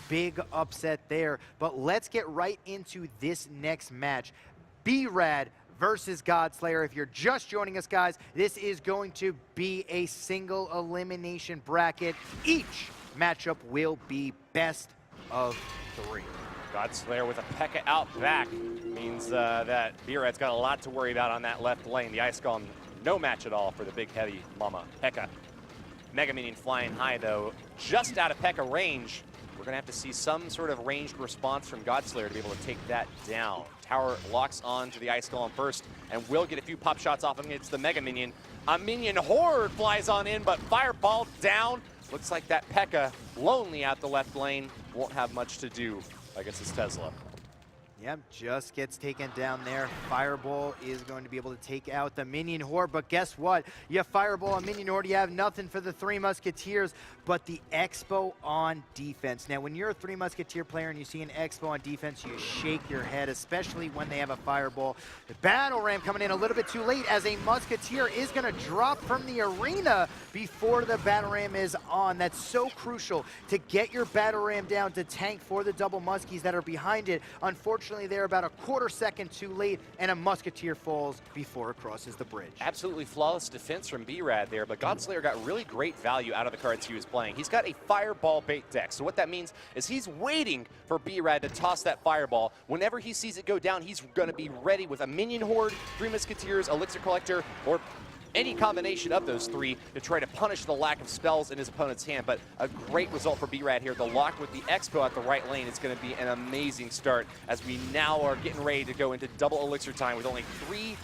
big upset there. But let's get right into this next match. B-rad versus Godslayer. If you're just joining us, guys, this is going to be a single elimination bracket. Each matchup will be best of 3. Godslayer with a P.E.K.K.A out back means that B-rad's got a lot to worry about on that left lane. The Ice Golem, no match at all for the big heavy mama P.E.K.K.A. Mega Minion flying high though, just out of P.E.K.K.A range. We're gonna have to see some sort of ranged response from Godslayer to be able to take that down. Tower locks on to the Ice Golem first and will get a few pop shots off him. It's the Mega Minion. A Minion Horde flies on in, but Fireball down. Looks like that P.E.K.K.A lonely out the left lane. Won't have much to do against his Tesla. Yep, just gets taken down there. Fireball is going to be able to take out the Minion Horde, but guess what? You Fireball a Minion Horde, you have nothing for the Three Musketeers, but the Expo on defense. Now, when you're a Three Musketeer player and you see an Expo on defense, you shake your head, especially when they have a Fireball. The Battle Ram coming in a little bit too late as a Musketeer is going to drop from the arena before the Battle Ram is on. That's so crucial to get your Battle Ram down to tank for the double Muskies that are behind it. Unfortunately, they're about a quarter second too late, and a Musketeer falls before it crosses the bridge. Absolutely flawless defense from B-rad there, but Godslayer got really great value out of the cards he was playing. He's got a Fireball bait deck, so what that means is he's waiting for B-rad to toss that Fireball. Whenever he sees it go down, he's going to be ready with a Minion Horde, Three Musketeers, Elixir Collector, or any combination of those three to try to punish the lack of spells in his opponent's hand. But a great result for B-rad here. The lock with the Expo at the right lane is going to be an amazing start as we now are getting ready to go into double elixir time with only 3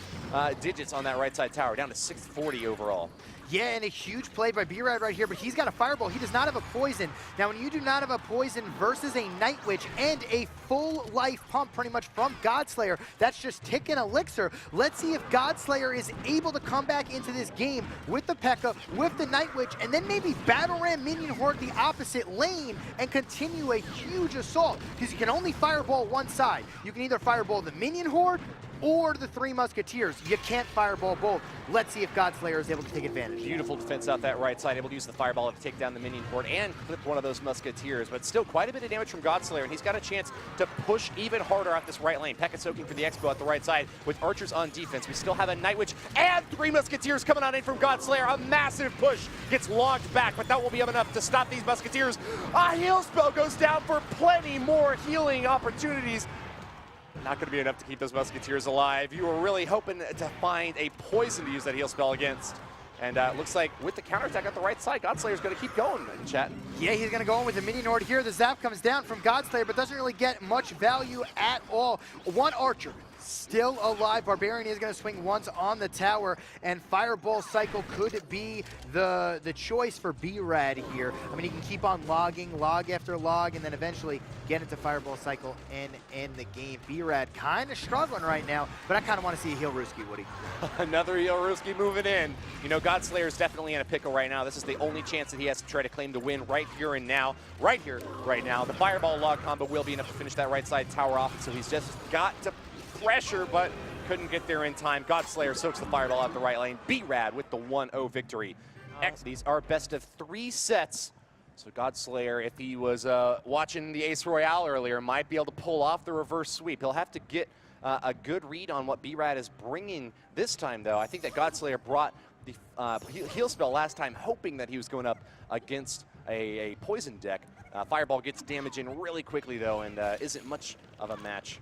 digits on that right side tower, down to 640 overall. Yeah, and a huge play by B-rad right here, but he's got a Fireball. He does not have a Poison. Now, when you do not have a Poison versus a Night Witch and a full life pump pretty much from Godslayer, that's just ticking Elixir. Let's see if Godslayer is able to come back into this game with the P.E.K.K.A, with the Night Witch, and then maybe Battle Ram Minion Horde the opposite lane and continue a huge assault, because you can only Fireball one side. You can either Fireball the Minion Horde or the Three Musketeers. You can't Fireball both. Let's see if Godslayer is able to take advantage. Beautiful defense out that right side, able to use the Fireball to take down the Minion Horde and clip one of those Musketeers, but still quite a bit of damage from Godslayer, and he's got a chance to push even harder out this right lane. P.E.K.K.A soaking for the Expo at the right side with archers on defense. We still have a Night Witch and 3 Musketeers coming on in from Godslayer. A massive push gets logged back, but that will be enough to stop these Musketeers. A heal spell goes down for plenty more healing opportunities. Not going to be enough to keep those Musketeers alive. You were really hoping to find a poison to use that heal spell against. And looks like with the counterattack at the right side, Godslayer's going to keep going, chat. Yeah, he's going to go in with the Minion Horde here. The zap comes down from Godslayer, but doesn't really get much value at all. One Archer still alive. Barbarian is going to swing once on the tower, and Fireball Cycle could be the choice for B-rad here. I mean, he can keep on logging, log after log, and then eventually get into Fireball Cycle and end the game. B-rad kind of struggling right now, but I kind of want to see a Heal Rooski, Woody. Another Heal Rooski moving in. You know, Godslayer's definitely in a pickle right now. This is the only chance that he has to try to claim the win right here and now. Right here, right now. The Fireball log combo will be enough to finish that right side tower off, so he's just got to pressure, but couldn't get there in time. Godslayer soaks the Fireball out the right lane. B-rad with the 1-0 victory. These are best of 3 sets. So Godslayer, if he was watching the Ace Royale earlier, might be able to pull off the reverse sweep. He'll have to get a good read on what B-rad is bringing this time, though. I think that Godslayer brought the heal spell last time, hoping that he was going up against a poison deck. Fireball gets damage in really quickly, though, and isn't much of a match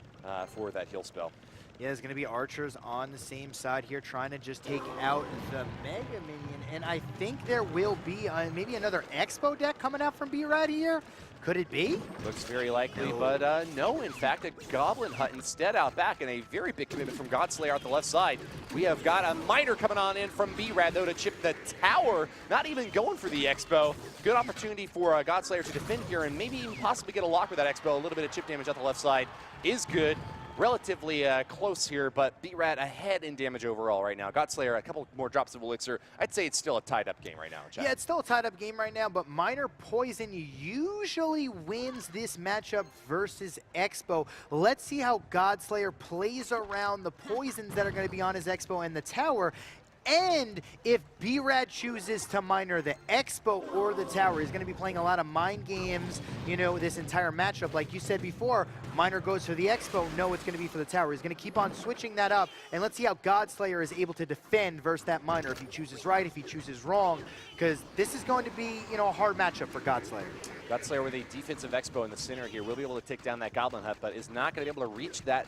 for that heal spell. Yeah, there's going to be archers on the same side here trying to just take out the Mega Minion, and I think there will be maybe another Expo deck coming out from B-rad here. Could it be? Looks very likely, but no, in fact, a Goblin Hut instead out back, and a very big commitment from Godslayer out the left side. We have got a Miter coming on in from B-rad, though, to chip the tower, not even going for the Expo. Good opportunity for Godslayer to defend here and maybe even possibly get a lock with that Expo. A little bit of chip damage out the left side is good. Relatively close here, but B-rad ahead in damage overall right now. Godslayer, a couple more drops of Elixir. I'd say it's still a tied-up game right now. Chad. Yeah, it's still a tied-up game right now, but Minor Poison usually wins this matchup versus Expo. Let's see how Godslayer plays around the poisons that are going to be on his Expo and the tower. And if B-rad chooses to miner the Expo or the tower, he's going to be playing a lot of mind games, you know, this entire matchup. Like you said before, miner goes for the Expo, no, it's going to be for the tower. He's going to keep on switching that up, and let's see how Godslayer is able to defend versus that miner, if he chooses right, if he chooses wrong, because this is going to be, you know, a hard matchup for Godslayer. Godslayer with a defensive Expo in the center here will be able to take down that Goblin Hut, but is not going to be able to reach that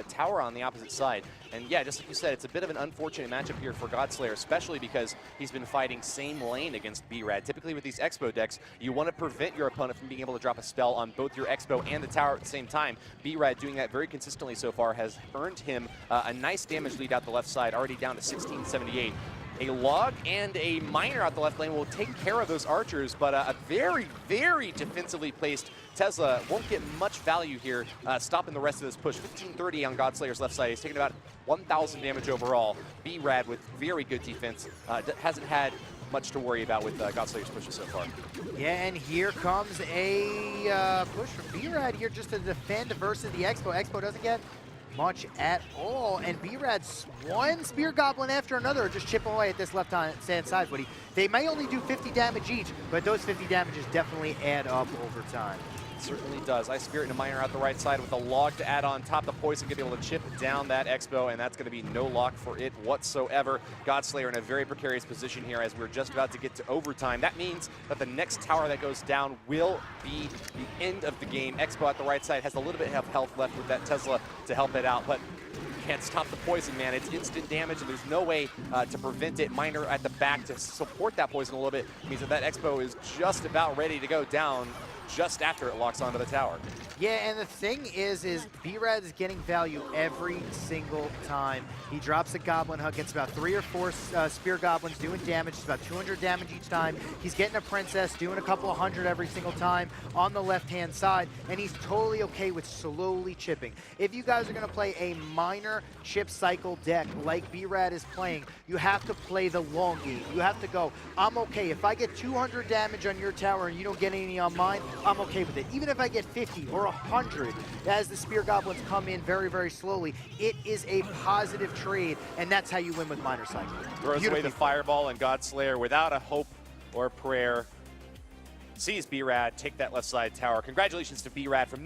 tower on the opposite side. And yeah, just like you said, it's a bit of an unfortunate matchup here for Godslayer, especially because he's been fighting same lane against B-rad. Typically with these Expo decks, you want to prevent your opponent from being able to drop a spell on both your Expo and the tower at the same time. B-rad doing that very consistently so far has earned him a nice damage lead out the left side, already down to 1678. A log and a miner out the left lane will take care of those archers, but a very, very defensively placed Tesla won't get much value here, stopping the rest of this push. 1530 on Godslayer's left side. He's taking about 1,000 damage overall. B-rad with very good defense. Hasn't had much to worry about with Godslayer's pushes so far. Yeah, and here comes a push from B-rad here just to defend versus the Expo. Expo doesn't get much at all, and B-rad's one Spear Goblin after another just chipping away at this left-hand side, Woody. They may only do 50 damage each, but those 50 damages definitely add up over time. It certainly does. Ice Spirit and a miner out the right side with a log to add on top. The poison going to be able to chip down that Expo, and that's going to be no lock for it whatsoever. Godslayer in a very precarious position here as we're just about to get to overtime. That means that the next tower that goes down will be the end of the game. Expo at the right side has a little bit of health left with that Tesla to help it out, but can't stop the poison, man. It's instant damage, and there's no way to prevent it. Miner at the back to support that poison a little bit means that that Expo is just about ready to go down just after it locks onto the tower. Yeah, and the thing is B-rad is getting value every single time. He drops a Goblin Hut, gets about 3 or 4 Spear Goblins doing damage. It's about 200 damage each time. He's getting a Princess, doing a couple of hundred every single time on the left-hand side, and he's totally okay with slowly chipping. If you guys are going to play a miner chip cycle deck like B-rad is playing, you have to play the long game. You have to go, I'm okay. If I get 200 damage on your tower and you don't get any on mine, I'm okay with it. Even if I get 50 or 100 as the Spear Goblins come in very, very slowly, it is a positive trade, and that's how you win with Miner Cycle. Throws away the Fireball, and Godslayer, without a hope or prayer, sees B-rad take that left side tower. Congratulations to B-rad from no